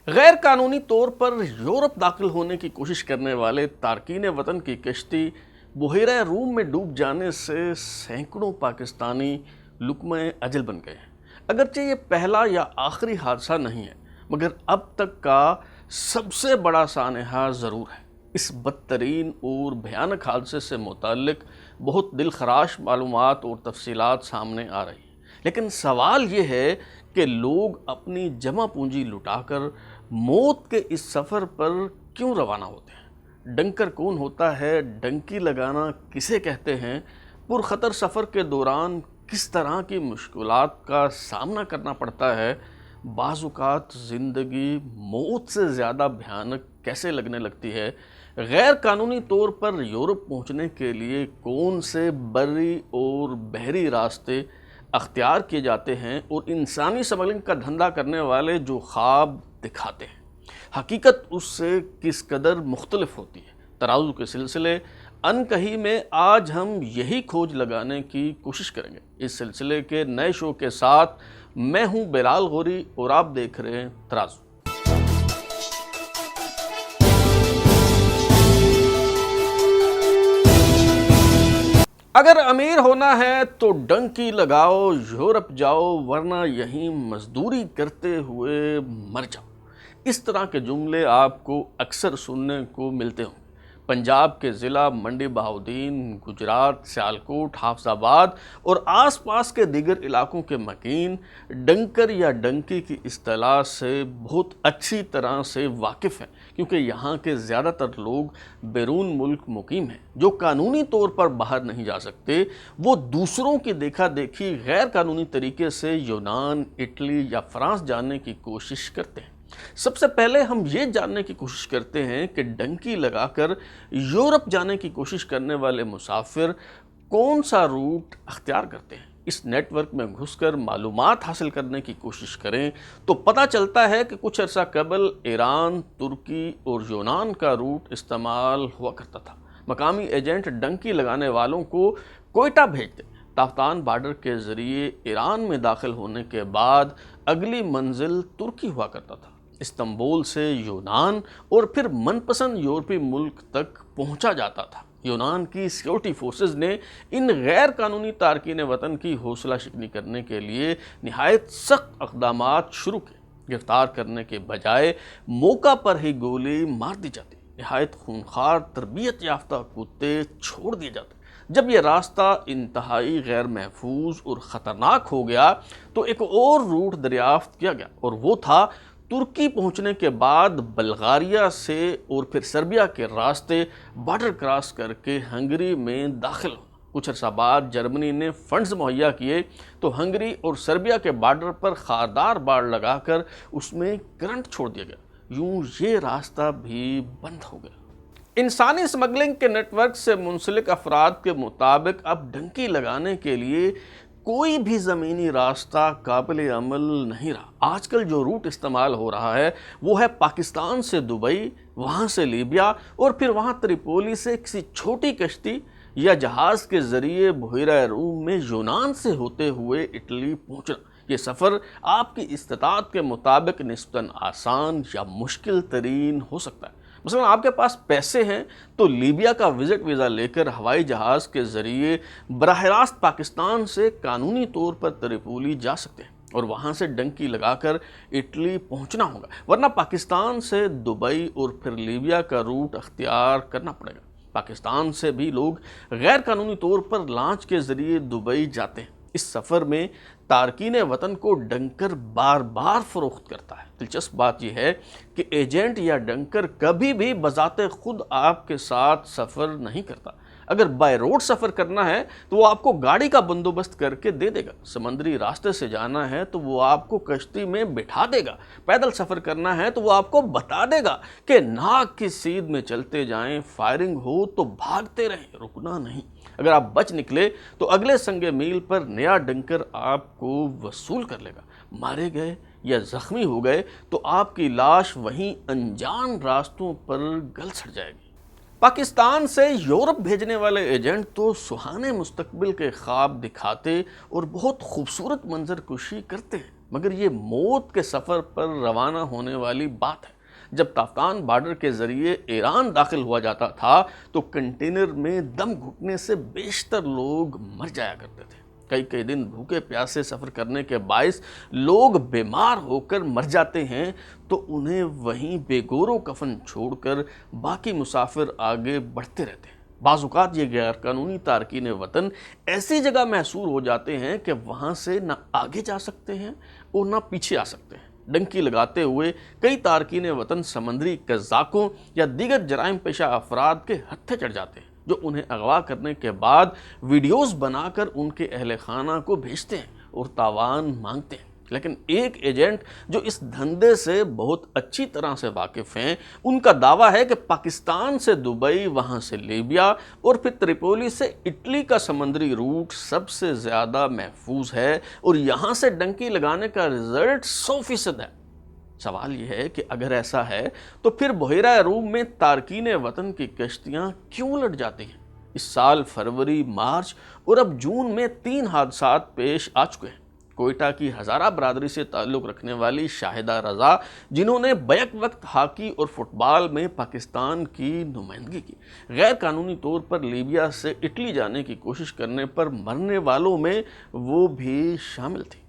غیر قانونی طور پر یورپ داخل ہونے کی کوشش کرنے والے تارکین وطن کی کشتی بحیرہ روم میں ڈوب جانے سے سینکڑوں پاکستانی لقمہ اجل بن گئے ہیں۔ اگرچہ یہ پہلا یا آخری حادثہ نہیں ہے، مگر اب تک کا سب سے بڑا سانحہ ضرور ہے۔ اس بدترین اور بھیانک حادثے سے متعلق بہت دلخراش معلومات اور تفصیلات سامنے آ رہی ہیں، لیکن سوال یہ ہے کہ لوگ اپنی جمع پونجی لٹا کر موت کے اس سفر پر کیوں روانہ ہوتے ہیں؟ ڈنکر کون ہوتا ہے؟ ڈنکی لگانا کسے کہتے ہیں؟ پرخطر سفر کے دوران کس طرح کی مشکلات کا سامنا کرنا پڑتا ہے؟ بعض اوقات زندگی موت سے زیادہ بھیانک کیسے لگنے لگتی ہے؟ غیر قانونی طور پر یورپ پہنچنے کے لیے کون سے بری اور بحری راستے اختیار کیے جاتے ہیں، اور انسانی سمگلنگ کا دھندا کرنے والے جو خواب دکھاتے ہیں، حقیقت اس سے کس قدر مختلف ہوتی ہے؟ ترازو کے سلسلے ان کہی میں آج ہم یہی کھوج لگانے کی کوشش کریں گے۔ اس سلسلے کے نئے شو کے ساتھ میں ہوں بلال غوری اور آپ دیکھ رہے ہیں ترازو۔ اگر امیر ہونا ہے تو ڈنکی لگاؤ، یورپ جاؤ، ورنہ یہیں مزدوری کرتے ہوئے مر جاؤ۔ اس طرح کے جملے آپ کو اکثر سننے کو ملتے ہوں۔ پنجاب کے ضلع منڈی بہاؤدین، گجرات، سیالکوٹ، حافظ آباد اور آس پاس کے دیگر علاقوں کے مکین ڈنکر یا ڈنکی کی اصطلاح سے بہت اچھی طرح سے واقف ہیں، کیونکہ یہاں کے زیادہ تر لوگ بیرون ملک مقیم ہیں۔ جو قانونی طور پر باہر نہیں جا سکتے، وہ دوسروں کی دیکھا دیکھی غیر قانونی طریقے سے یونان، اٹلی یا فرانس جانے کی کوشش کرتے ہیں۔ سب سے پہلے ہم یہ جاننے کی کوشش کرتے ہیں کہ ڈنکی لگا کر یورپ جانے کی کوشش کرنے والے مسافر کون سا روٹ اختیار کرتے ہیں۔ اس نیٹ ورک میں گھس کر معلومات حاصل کرنے کی کوشش کریں تو پتہ چلتا ہے کہ کچھ عرصہ قبل ایران، ترکی اور یونان کا روٹ استعمال ہوا کرتا تھا۔ مقامی ایجنٹ ڈنکی لگانے والوں کو کوئٹہ بھیجتے، تافتان بارڈر کے ذریعے ایران میں داخل ہونے کے بعد اگلی منزل ترکی ہوا کرتا تھا۔ استنبول سے یونان اور پھر من پسند یورپی ملک تک پہنچا جاتا تھا۔ یونان کی سیکیورٹی فورسز نے ان غیر قانونی تارکین وطن کی حوصلہ شکنی کرنے کے لیے نہایت سخت اقدامات شروع کیے۔ گرفتار کرنے کے بجائے موقع پر ہی گولی مار دی جاتی، نہایت خونخوار تربیت یافتہ کتے چھوڑ دیے جاتے۔ جب یہ راستہ انتہائی غیر محفوظ اور خطرناک ہو گیا تو ایک اور روٹ دریافت کیا گیا، اور وہ تھا ترکی پہنچنے کے بعد بلغاریہ سے اور پھر سربیا کے راستے بارڈر کراس کر کے ہنگری میں داخل ہونا۔ کچھ عرصہ بعد جرمنی نے فنڈز مہیا کیے تو ہنگری اور سربیا کے بارڈر پر خاردار باڑ لگا کر اس میں کرنٹ چھوڑ دیا گیا۔ یوں یہ راستہ بھی بند ہو گیا۔ انسانی سمگلنگ کے نیٹ ورک سے منسلک افراد کے مطابق اب ڈنکی لگانے کے لیے کوئی بھی زمینی راستہ قابل عمل نہیں رہا۔ آج کل جو روٹ استعمال ہو رہا ہے وہ ہے پاکستان سے دبئی، وہاں سے لیبیا، اور پھر وہاں تریپولی سے کسی چھوٹی کشتی یا جہاز کے ذریعے بحیرہ روم میں یونان سے ہوتے ہوئے اٹلی پہنچنا۔ یہ سفر آپ کی استطاعت کے مطابق نسبتاً آسان یا مشکل ترین ہو سکتا ہے۔ مثلا آپ کے پاس پیسے ہیں تو لیبیا کا وزٹ ویزا لے کر ہوائی جہاز کے ذریعے براہ راست پاکستان سے قانونی طور پر تریپولی جا سکتے ہیں اور وہاں سے ڈنکی لگا کر اٹلی پہنچنا ہوگا، ورنہ پاکستان سے دبئی اور پھر لیبیا کا روٹ اختیار کرنا پڑے گا۔ پاکستان سے بھی لوگ غیر قانونی طور پر لانچ کے ذریعے دبئی جاتے ہیں۔ اس سفر میں تارکین وطن کو ڈنکر بار بار فروخت کرتا ہے۔ دلچسپ بات یہ ہے کہ ایجنٹ یا ڈنکر کبھی بھی بذات خود آپ کے ساتھ سفر نہیں کرتا۔ اگر بائی روڈ سفر کرنا ہے تو وہ آپ کو گاڑی کا بندوبست کر کے دے دے گا، سمندری راستے سے جانا ہے تو وہ آپ کو کشتی میں بٹھا دے گا، پیدل سفر کرنا ہے تو وہ آپ کو بتا دے گا کہ ناک کی سیدھ میں چلتے جائیں، فائرنگ ہو تو بھاگتے رہیں، رکنا نہیں۔ اگر آپ بچ نکلے تو اگلے سنگ میل پر نیا ڈنکر آپ کو وصول کر لے گا۔ مارے گئے یا زخمی ہو گئے تو آپ کی لاش وہیں انجان راستوں پر گل سڑ جائے گی۔ پاکستان سے یورپ بھیجنے والے ایجنٹ تو سہانے مستقبل کے خواب دکھاتے اور بہت خوبصورت منظر کشی کرتے ہیں، مگر یہ موت کے سفر پر روانہ ہونے والی بات ہے۔ جب تافتان بارڈر کے ذریعے ایران داخل ہوا جاتا تھا تو کنٹینر میں دم گھٹنے سے بیشتر لوگ مر جایا کرتے تھے۔ کئی دن بھوکے پیاسے سفر کرنے کے باعث لوگ بیمار ہو کر مر جاتے ہیں تو انہیں وہیں بے گور و کفن چھوڑ کر باقی مسافر آگے بڑھتے رہتے ہیں۔ بعض اوقات یہ غیر قانونی تارکین وطن ایسی جگہ محصور ہو جاتے ہیں کہ وہاں سے نہ آگے جا سکتے ہیں اور نہ پیچھے آ سکتے ہیں۔ ڈنکی لگاتے ہوئے کئی تارکین وطن سمندری قزاقوں یا دیگر جرائم پیشہ افراد کے ہتھے چڑھ جاتے ہیں، جو انہیں اغوا کرنے کے بعد ویڈیوز بنا کر ان کے اہل خانہ کو بھیجتے ہیں اور تاوان مانگتے ہیں۔ لیکن ایک ایجنٹ جو اس دھندے سے بہت اچھی طرح سے واقف ہیں، ان کا دعویٰ ہے کہ پاکستان سے دبئی، وہاں سے لیبیا اور پھر تریپولی سے اٹلی کا سمندری روٹ سب سے زیادہ محفوظ ہے اور یہاں سے ڈنکی لگانے کا رزلٹ 100% ہے۔ سوال یہ ہے کہ اگر ایسا ہے تو پھر بحیرہ روم میں تارکین وطن کی کشتیاں کیوں لٹ جاتی ہیں؟ اس سال فروری، مارچ اور اب جون میں 3 حادثات پیش آ چکے ہیں۔ کوئٹہ کی ہزارہ برادری سے تعلق رکھنے والی شاہدہ رضا، جنہوں نے بیک وقت ہاکی اور فٹ بال میں پاکستان کی نمائندگی کی، غیر قانونی طور پر لیبیا سے اٹلی جانے کی کوشش کرنے پر مرنے والوں میں وہ بھی شامل تھی۔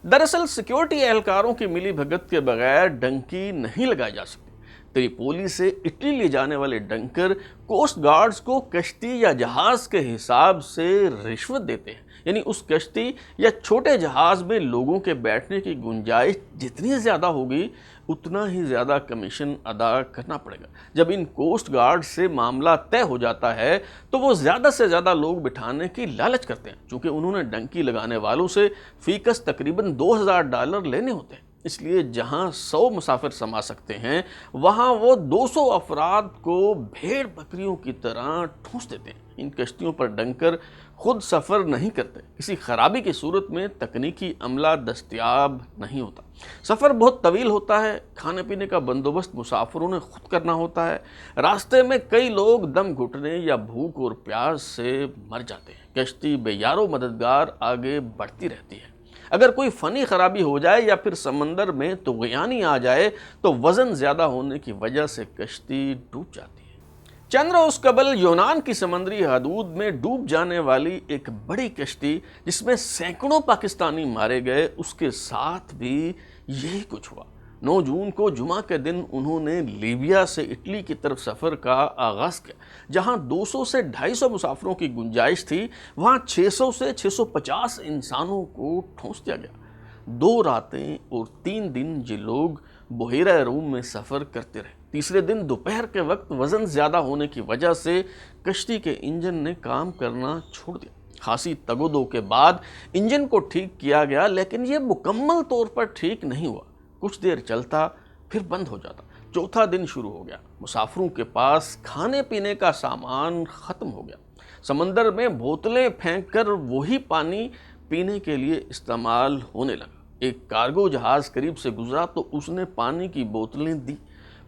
دراصل سیکیورٹی اہلکاروں کی ملی بھگت کے بغیر ڈنکی نہیں لگائی جا سکتی۔ تریپولی سے اٹلی لے جانے والے ڈنکر کوسٹ گارڈز کو کشتی یا جہاز کے حساب سے رشوت دیتے ہیں، یعنی اس کشتی یا چھوٹے جہاز میں لوگوں کے بیٹھنے کی گنجائش جتنی زیادہ ہوگی اتنا ہی زیادہ کمیشن ادا کرنا پڑے گا۔ جب ان کوسٹ گارڈ سے معاملہ طے ہو جاتا ہے تو وہ زیادہ سے زیادہ لوگ بٹھانے کی لالچ کرتے ہیں، چونکہ انہوں نے ڈنکی لگانے والوں سے فی کس تقریباً $2000 لینے ہوتے ہیں۔ اس لیے جہاں 100 مسافر سما سکتے ہیں وہاں وہ 200 افراد کو بھیڑ بکریوں کی طرح ٹھونس دیتے ہیں۔ ان کشتیوں پر ڈنکر خود سفر نہیں کرتے، کسی خرابی کی صورت میں تکنیکی عملہ دستیاب نہیں ہوتا، سفر بہت طویل ہوتا ہے، کھانے پینے کا بندوبست مسافروں نے خود کرنا ہوتا ہے، راستے میں کئی لوگ دم گھٹنے یا بھوک اور پیاس سے مر جاتے ہیں۔ کشتی بے یار و مددگار آگے بڑھتی رہتی ہے۔ اگر کوئی فنی خرابی ہو جائے یا پھر سمندر میں طغیانی آ جائے تو وزن زیادہ ہونے کی وجہ سے کشتی ڈوب جاتی ہے۔ چند روز قبل یونان کی سمندری حدود میں ڈوب جانے والی ایک بڑی کشتی جس میں سینکڑوں پاکستانی مارے گئے، اس کے ساتھ بھی یہی کچھ ہوا۔ 9 جون کو جمعہ کے دن انہوں نے لیبیا سے اٹلی کی طرف سفر کا آغاز کیا۔ جہاں 200 سے 250 مسافروں کی گنجائش تھی، وہاں 600 سے 650 انسانوں کو ٹھونس دیا گیا۔ 2 راتیں اور 3 دن یہ لوگ بحیرہ روم میں سفر کرتے رہے۔ تیسرے دن دوپہر کے وقت وزن زیادہ ہونے کی وجہ سے کشتی کے انجن نے کام کرنا چھوڑ دیا۔ خاصی تگ و دو کے بعد انجن کو ٹھیک کیا گیا، لیکن یہ مکمل طور پر ٹھیک نہیں ہوا۔ کچھ دیر چلتا پھر بند ہو جاتا۔ چوتھا دن شروع ہو گیا۔ مسافروں کے پاس کھانے پینے کا سامان ختم ہو گیا۔ سمندر میں بوتلیں پھینک کر وہی پانی پینے کے لیے استعمال ہونے لگا۔ ایک کارگو جہاز قریب سے گزرا تو اس نے پانی کی بوتلیں دی۔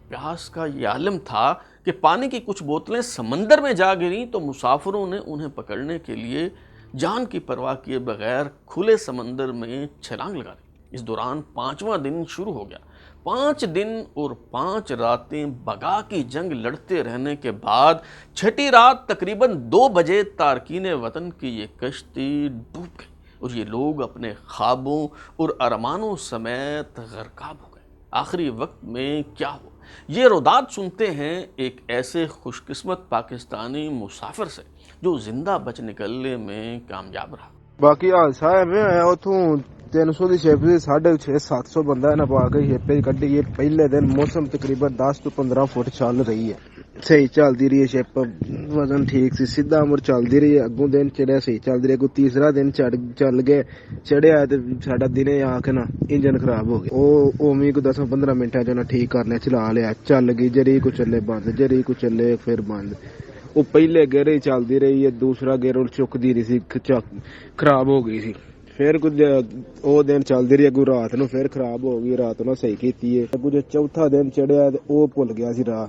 پیاس کا یہ عالم تھا کہ پانی کی کچھ بوتلیں سمندر میں جا گریں تو مسافروں نے انہیں پکڑنے کے لیے جان کی پرواہ کیے بغیر کھلے سمندر میں چھلانگ لگا دی۔ اس دوران 5واں دن شروع ہو گیا۔ 5 دن اور 5 راتیں بگا کی جنگ لڑتے رہنے کے بعد 6ٹی رات تقریباً 2 بجے تارکین وطن کی یہ کشتی ڈوب گئی اور یہ لوگ اپنے خوابوں اور ارمانوں سمیت غرقاب ہو گئے۔ آخری وقت میں کیا ہوا، یہ روداد سنتے ہیں ایک ایسے خوش قسمت پاکستانی مسافر سے جو زندہ بچ نکلنے میں کامیاب رہا۔ باقی حادثہ میں آیا اتوں 300 کی شپ سے 650-700 بندہ نہ پا کے شپ کڈی۔ یہ پہلے دن موسم تقریباً 10 تو 15 فٹ چل رہی ہے، صحیح چلتی رہی ہے شپ، وزن ٹھیک سی، سیدھا مڑ چلتی رہی ہے۔ اگوں دن چڑھیا صحیح چلتی رہی، کوئی تیسرا دن چل گئے، چڑھیا تو ساڈا دنے آ کے نا انجن خراب ہو گیا۔ وہ اومی کو 10-15 منٹاں چ ٹھیک کر لیا، چلا لیا، چل گئی، جری کو چلے بند، جری کو چلے پھر بند۔ وہ پہلے گیئر ہی چلتی رہی ہے، دوسرا گیئر چکتی رہی سی، خراب ہو گئی سی۔ پھر کچھ وہ دن چلتی رہی، اگو رات نو پھر خراب ہو گئی، رات نو صحیح کیتی ہے۔ اگو جو چوتھا دن چڑھیا وہ بھول گیا سی راہ،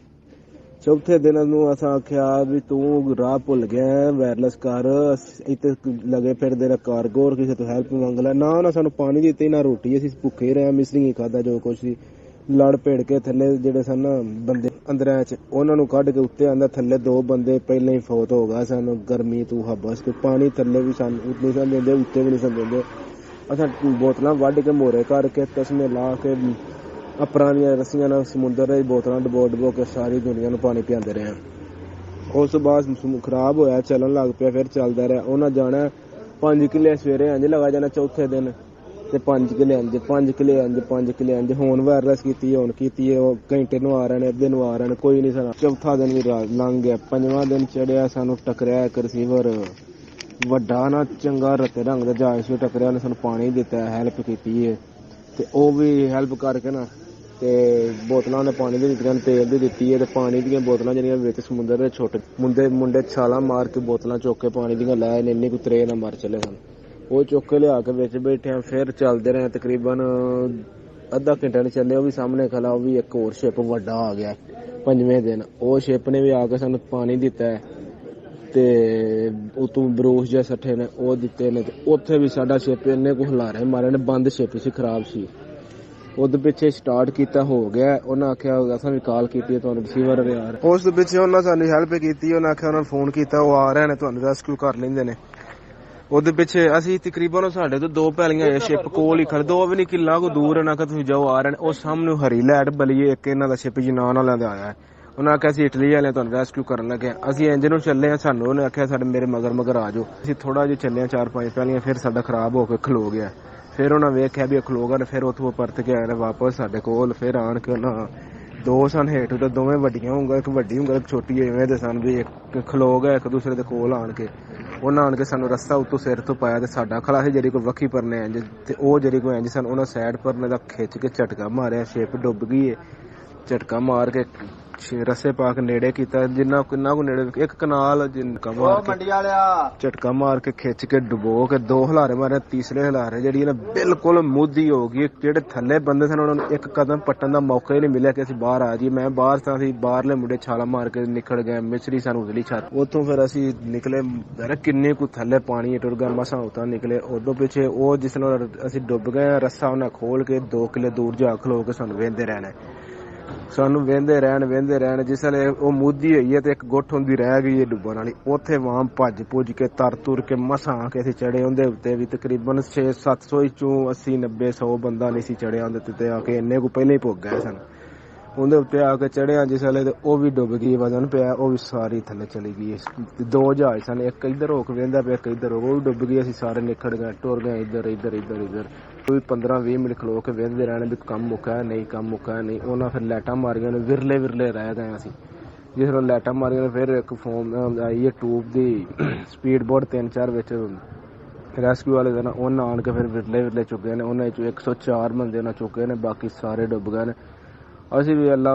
ਚੌਥੇ ਦਿਨ ਨੂੰ ਅਸਾਂ ਆਖਿਆ ਵੀ ਤੂੰ ਰਾਹ ਭੁੱਲ ਗਿਆ, ਵਾਇਰਲੈਸ ਕਰ, ਇੱਥੇ ਲਗੇ ਫਿਰਦੇ ਨੇ ਕਾਰਗੋ, ਕਿਸੇ ਤੋਂ ਹੈਲਪ ਮੰਗ ਲੈ। ਨਾ ਉਹਨਾਂ ਸਾਨੂੰ ਪਾਣੀ ਦਿੱਤੀ ਨਾ ਰੋਟੀ, ਅਸੀਂ ਭੁੱਖੇ ਰਹੇ, ਮਿਸਰੀ ਹੀ ਖਾਦਾ ਜੋ ਕੁਛ ਸੀ। ਲੜ ਭੇੜ ਕੇ ਥੱਲੇ ਜਿਹੜੇ ਸਨ ਨਾ ਬੰਦੇ ਅੰਦਰਾਂ ਚ, ਉਹਨਾਂ ਨੂੰ ਕੱਢ ਕੇ ਉੱਤੇ ਆਂਦਾ, ਥੱਲੇ 2 ਬੰਦੇ ਪਹਿਲਾਂ ਹੀ ਫੌਤ ਹੋ ਗਏ ਸਨ। ਗਰਮੀ ਤੂੰ ਹੱਬਸ ਕੇ ਪਾਣੀ ਥੱਲੇ ਵੀ ਸਾਨੂੰ ਨਹੀਂ ਸਨ ਦਿੰਦੇ, ਉੱਤੇ ਵੀ ਨਹੀਂ ਸਨ ਦਿੰਦੇ। ਅਸਾਂ ਬੋਤਲਾਂ ਵੱਢ ਕੇ ਮੋਰੇ ਕਰਕੇ ਤਸਮੇ ਲਾ ਕੇ ਅਪਰਾਂ ਦੀਆਂ ਰੱਸੀਆਂ ਨਾਲ ਸਮੁੰਦਰ ਦੀ ਬੋਤਲਾਂ ਡਬੋ ਕੇ ਸਾਰੀ ਦੁਨੀਆ ਨੂੰ ਪਾਣੀ ਪਿਆਉਂਦੇ ਰਹੇ। ਉਸ ਤੋਂ ਬਾਅਦ ਮੌਸਮ ਖਰਾਬ ਹੋਇਆ, ਚੱਲਣ ਲੱਗ ਪਿਆ, ਫਿਰ ਚੱਲਦਾ ਰਿਹਾ। ਉਹਨਾਂ ਜਾਣਾ 5 ਕਿੱਲੇ ਸਵੇਰੇ ਇੰਜ ਲਗਾ ਜਾਣਾ ਚੌਥੇ ਦਿਨ, ਤੇ 5 ਕਿੱਲੇ ਇੰਜ, 5 ਕਿੱਲੇ ਇੰਜ, 5 ਕਿੱਲੇ ਇੰਜ। ਹੁਣ ਵਾਇਰਲੈਸ ਕੀਤੀ, ਹੁਣ ਕੀਤੀ, ਉਹ ਘੰਟੇ ਨੂੰ ਆ ਰਹੇ ਨੇ, ਅੱਧੇ ਨੂੰ ਆ ਰਹੇ ਨੇ, ਕੋਈ ਨਹੀਂ ਸਨ। ਚੌਥਾ ਦਿਨ ਵੀ ਲੰਘ ਗਿਆ। 5ਵਾਂ ਦਿਨ ਚੜਿਆ, ਸਾਨੂੰ ਟਕਰਿਆ ਇੱਕ ਰਿਸੀਵਰ ਵੱਡਾ ਨਾ ਚੰਗਾ ਰੱਤੇ ਰੰਗ ਦਾ ਜਹਾਜ਼ ਵੀ ਟਕਰਿਆ, ਉਹਨੇ ਸਾਨੂੰ ਪਾਣੀ ਦਿੱਤਾ, ਹੈਲਪ ਕੀਤੀ ਹੈ। ਤੇ ਉਹ ਵੀ ਹੈਲਪ ਕਰਕੇ ਨਾ ਤੇ ਬੋਤਲਾਂ ਨੇ ਪਾਣੀ ਦੀ ਦਿੱਤੀਆਂ, ਤੇਲ ਦੀ ਦਿੱਤੀ ਹੈ, ਤੇ ਪਾਣੀ ਦੀਆਂ ਬੋਤਲਾਂ ਜਿਹੜੀਆਂ ਵਿੱਚ ਸਮੁੰਦਰ ਦੇ ਛੋਟੇ ਮੁੰਡੇ ਛਾਲਾਂ ਮਾਰ ਕੇ ਬੋਤਲਾਂ ਚੁੱਕ ਕੇ ਪਾਣੀ ਦੀਆਂ ਲੈ ਨੇ, ਇੰਨੀ ਕੁ ਤਰੇ ਨਾ ਮਰ ਚਲੇ ਸਨ। ਉਹ ਚੁੱਕ ਕੇ ਲਿਆ ਕੇ ਵਿੱਚ ਬੈਠੇ, ਫਿਰ ਚੱਲਦੇ ਰਹੇ। ਤਕਰੀਬਨ ਅੱਧਾ ਘੰਟਾ ਨਹੀਂ ਚੱਲੇ, ਉਹ ਵੀ ਸਾਹਮਣੇ ਖਲਾ, ਉਹ ਵੀ ਇੱਕ ਹੋਰ ਸ਼ਿਪ ਵੱਡਾ ਆ ਗਿਆ 5ਵੇਂ ਦਿਨ। ਉਹ ਸ਼ਿਪ ਨੇ ਵੀ ਆ ਕੇ ਸਾਨੂੰ ਪਾਣੀ ਦਿੱਤਾ, ਤੇ ਉਤੋਂ ਬਰੂਸ਼ ਜਾਂ ਸੱਠੇ ਨੇ ਉਹ ਦਿੱਤੇ ਨੇ। ਤੇ ਉੱਥੇ ਵੀ ਸਾਡਾ ਸ਼ਿਪ ਇੰਨੇ ਕੁ ਹੁਲਾਰੇ ਮਾਰੇ ਨੇ, ਬੰਦ ਸ਼ਿਪ ਸੀ, ਖਰਾਬ ਸੀ। ਉਹਦੇ ਪਿੱਛੇ ਸਟਾਰਟ ਕੀਤਾ, ਹੋ ਗਿਆ। ਉਹਨਾਂ ਆਖਿਆ ਅਸਾਂ ਵੀ ਕਾਲ ਕੀਤੀ ਤੁਹਾਨੂੰ ਰਿਸੀਵਰ ਯਾਰ। ਉਸ ਦੇ ਪਿੱਛੇ ਉਹਨਾਂ ਸਾਡੀ ਹੈਲਪ ਕੀਤੀ, ਉਹਨਾਂ ਆਖਿਆ, ਉਹਨਾਂ ਨੂੰ ਫੋਨ ਕੀਤਾ, ਉਹ ਆ ਰਹੇ ਨੇ, ਤੁਹਾਨੂੰ ਰੈਸਕਿਊ ਕਰ ਲੈਂਦੇ ਨੇ। ਉਹਦੇ ਪਿੱਛੇ ਅਸੀਂ ਤਕਰੀਬਨ ਸਾਡੇ ਤੋਂ 2 ਪੈਲੀਆਂ ਸ਼ਿਪ ਕੋਲ ਹੀ ਖੜੇ, 2 ਵੀ ਨਹੀਂ ਕਿੱਲਾ ਕੋ ਦੂਰ ਹੈ ਨਾ ਕਿ ਤੁਸੀਂ ਜਾਓ, ਆ ਰਹੇ ਨੇ। ਉਹ ਸਾਹਮਣੇ ਹਰੀ ਲਾਈਟ ਬਲੀਏ, ਇੱਕ ਇਹਨਾਂ ਦਾ ਸ਼ਿਪ ਜਨਾਨ ਵਾਲਿਆਂ ਦਾ ਆਇਆ। ਉਹਨਾਂ ਆਖਿਆ ਅਸੀਂ ਇਟਲੀ ਵਾਲੇ ਤੁਹਾਨੂੰ ਰੈਸਕਿਊ ਕਰਨ ਲੱਗੇ। ਅਸੀਂ ਇੰਜ ਨੂੰ ਚੱਲੇ ਆ, ਸਾਨੂੰ ਉਹਨੇ ਆਖਿਆ ਸਾਡੇ ਮੇਰੇ ਮਗਰ ਆ ਜਾਓ। ਅਸੀਂ ਥੋੜਾ ਜਿਹਾ ਚੱਲੇ 4-5 ਪੈਲੀਆਂ, ਫਿਰ ਸਾਡਾ ਖਰਾਬ ਹੋ ਕੇ ਖਲੋ ਗਿਆ। ਫਿਰ ਉਹਨਾਂ ਵੇਖਿਆ ਵੀ ਖਲੋ ਗਏ, ਫਿਰ ਉੱਥੋਂ ਪਰਤ ਕੇ ਆਏ ਨੇ ਵਾਪਸ ਸਾਡੇ ਕੋਲ। ਫਿਰ ਆਣ ਕੇ ਉਹਨਾਂ 2 ਸਨ ਹੇਠ, ਤੇ ਦੋਵੇਂ ਵੱਡੀਆਂ ਉਂਗਲ, ਇੱਕ ਵੱਡੀ ਉਂਗਲ ਇੱਕ ਛੋਟੀ, ਇਵੇਂ ਦੇ ਸਨ ਵੀ ਇੱਕ ਖਲੋ ਗਏ ਇੱਕ ਦੂਸਰੇ ਦੇ ਕੋਲ ਆਣ ਕੇ। ਉਹਨਾਂ ਆਣ ਕੇ ਸਾਨੂੰ ਰੱਸਾ ਉੱਤੋਂ ਸਿਰ ਤੋਂ ਪਾਇਆ, ਤੇ ਸਾਡਾ ਖਲਾ ਸੀ ਜਿਹੜੀ ਕੋਈ ਵੱਖੀ ਪਰਨੇ ਇੰਜ, ਤੇ ਉਹ ਜਿਹੜੀ ਕੋਈ ਇੰਜ ਸਨ, ਉਹਨਾਂ ਸਾਈਡ ਪਰਨੇ ਦਾ ਖਿੱਚ ਕੇ ਝਟਕਾ ਮਾਰਿਆ, ਸ਼ਿਪ ਡੁੱਬ ਗਈ ਹੈ। ਝਟਕਾ ਮਾਰ ਕੇ ਰੱਸੇ ਪਾ ਕੇ ਨੇੜੇ ਕੀਤਾ, ਜਿੰਨਾ ਕਿੰਨਾ ਕੋ ਨੇੜੇ, ਇੱਕ ਕਨਾਲ ਝਟਕਾ ਮਾਰ ਕੇ ਖਿੱਚ ਕੇ ਡੁਬੋ ਕੇ 2 ਹਲਾਰੇ ਮਾਰੇ। ਤੀਸਰੇ ਹਲਾਰੇ ਜਿਹੜੀ ਨਾ ਬਿਲਕੁਲ ਮੁੱਧੀ ਹੋ ਗਈ। ਜਿਹੜੇ ਥੱਲੇ ਬੰਦੇ ਸਨ ਉਹਨਾਂ ਨੂੰ ਇੱਕ ਕਦਮ ਪੱਟਣ ਦਾ ਮੌਕਾ ਹੀ ਨਹੀਂ ਮਿਲਿਆ ਕਿ ਅਸੀਂ ਬਾਹਰ ਆ ਜੀ। ਮੈਂ ਬਾਹਰ ਤਾਂ ਅਸੀਂ ਬਾਹਰਲੇ ਮੁੰਡੇ ਛਾਲਾ ਮਾਰ ਕੇ ਨਿਕਲ ਗਏ, ਮਿਸਰੀ ਸਾਨੂੰ ਉਤਲੀ ਛੱਤ। ਉੱਥੋਂ ਫਿਰ ਅਸੀਂ ਨਿਕਲੇ, ਕਿੰਨੇ ਕੁ ਥੱਲੇ ਪਾਣੀ ਟੁਰ ਗਿਆ, ਮਸਾਂ ਉਤਾਂ ਨਿਕਲੇ। ਉਦੋਂ ਪਿੱਛੇ ਉਹ ਜਿਸ ਨਾਲ ਅਸੀਂ ਡੁੱਬ ਗਏ, ਰੱਸਾ ਉਹਨਾਂ ਖੋਲ ਕੇ 2 ਕਿੱਲੇ ਦੂਰ ਜਾ ਖਲੋ ਕੇ ਸਾਨੂੰ ਵੇਂਦੇ ਰਹਿਣਾ, ਸਾਨੂੰ ਵੇਂਦੇ ਰਹਿਣ। ਜਿਸ ਵੇਲੇ ਉਹ ਮੁੱਧੀ ਹੋਈ ਹੈ ਤੇ ਇੱਕ ਗੁੱਠ ਹੁੰਦੀ ਰਹਿ ਗਈ ਹੈ ਡੁੱਬਣ ਵਾਲੀ, ਉੱਥੇ ਵਾਂ ਭੱਜ ਭੁੱਜ ਕੇ ਤਰ ਤੁਰ ਕੇ ਮਸਾਂ ਕੇ ਅਸੀਂ ਚੜੇ। ਉਹਦੇ ਉੱਤੇ ਵੀ ਤਕਰੀਬਨ 600-700 ਚੋਂ 80-90-100 ਬੰਦਾ ਨਹੀਂ ਸੀ ਚੜਿਆ ਉਹਦੇ ਤੇ ਆ ਕੇ, ਇੰਨੇ ਕੁ ਪਹਿਲਾਂ ਹੀ ਪੁੱਗ ਗਏ ਸਨ। ਉਹਦੇ ਉੱਤੇ ਆ ਕੇ ਚੜਿਆ ਜਿਸ ਵੇਲੇ, ਤੇ ਉਹ ਵੀ ਡੁੱਬ ਗਈ, ਵਜ਼ਨ ਪਿਆ, ਉਹ ਵੀ ਸਾਰੀ ਥੱਲੇ ਚਲੀ ਗਈ। 2 ਜਹਾਜ਼ ਸਨ, ਇੱਕ ਇੱਧਰ ਹੋ ਕੇ ਵੇਂਦਾ ਪਿਆ, ਇੱਕ ਇੱਧਰ ਹੋ ਕੇ, ਉਹ ਵੀ ਡੁੱਬ ਗਈ। ਅਸੀਂ ਸਾਰੇ ਨਿਖੜ ਗਏ, ਟੁਰ ਗਏ ਇੱਧਰ। ਕੋਈ 15-20 ਮਿੰਟ ਖਲੋ ਕੇ ਵੇਖਦੇ ਰਹਿਣੇ ਵੀ ਕੰਮ ਮੁੱਕਾ ਨਹੀਂ, ਕੰਮ ਮੁੱਕਾ ਨਹੀਂ। ਉਹਨਾਂ ਫਿਰ ਲਾਈਟਾਂ ਮਾਰੀਆਂ ਨੇ, ਵਿਰਲੇ ਰਹਿ ਗਏ ਅਸੀਂ। ਜਿਸ ਵੇਲੇ ਲਾਈਟਾਂ ਮਾਰੀਆਂ ਨੇ, ਫਿਰ ਇੱਕ ਫੋਨ ਆਈ ਹੈ ਟੂਬ ਦੀ ਸਪੀਡ ਬੋਟ 3-4 ਵਿੱਚ ਰੈਸਕਿਊ ਵਾਲੇ ਦੇ, ਉਹਨਾਂ ਆਣ ਕੇ ਫਿਰ ਵਿਰਲੇ ਚੁੱਕੇ ਨੇ। ਉਹਨਾਂ ਵਿੱਚੋਂ 104 ਬੰਦੇ ਉਹਨਾਂ ਚੁੱਕੇ ਨੇ, ਬਾਕੀ ਸਾਰੇ ਡੁੱਬ ਗਏ ਨੇ। ਅਸੀਂ ਵੀ ਅੱਲਾ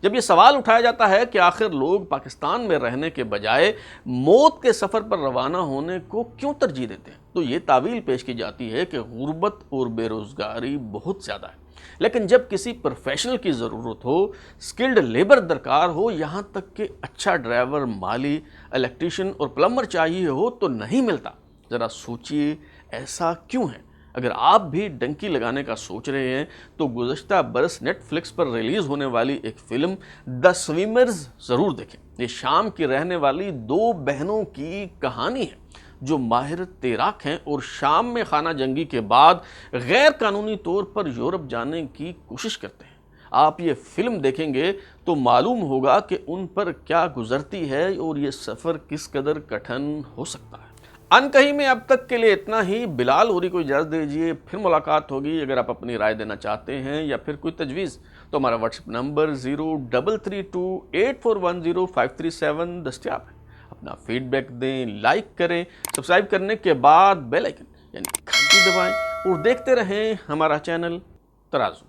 جب یہ سوال اٹھایا جاتا ہے کہ آخر لوگ پاکستان میں رہنے کے بجائے موت کے سفر پر روانہ ہونے کو کیوں ترجیح دیتے ہیں، تو یہ تعویل پیش کی جاتی ہے کہ غربت اور بے روزگاری بہت زیادہ ہے۔ لیکن جب کسی پروفیشنل کی ضرورت ہو، سکلڈ لیبر درکار ہو، یہاں تک کہ اچھا ڈرائیور، مالی، الیکٹریشین اور پلمبر چاہیے ہو تو نہیں ملتا۔ ذرا سوچئے ایسا کیوں ہے؟ اگر آپ بھی ڈنکی لگانے کا سوچ رہے ہیں تو گزشتہ برس نیٹ فلکس پر ریلیز ہونے والی ایک فلم دی سویمرز ضرور دیکھیں۔ یہ شام کی رہنے والی دو بہنوں کی کہانی ہے جو ماہر تیراک ہیں اور شام میں خانہ جنگی کے بعد غیر قانونی طور پر یورپ جانے کی کوشش کرتے ہیں۔ آپ یہ فلم دیکھیں گے تو معلوم ہوگا کہ ان پر کیا گزرتی ہے اور یہ سفر کس قدر کٹھن ہو سکتا ہے۔ ان کہیں میں اب تک کے لیے اتنا ہی۔ بلال ہوری کو اجازت دیجیے، پھر ملاقات ہوگی۔ اگر آپ اپنی رائے دینا چاہتے ہیں یا پھر کوئی تجویز تو ہمارا واٹس ایپ نمبر 033284105337 دستیاب ہے۔ اپنا فیڈ بیک دیں، لائک کریں، سبسکرائب کرنے کے بعد بیل آئیکن یعنی گھنٹی دبائیں اور دیکھتے رہیں ہمارا چینل ترازو۔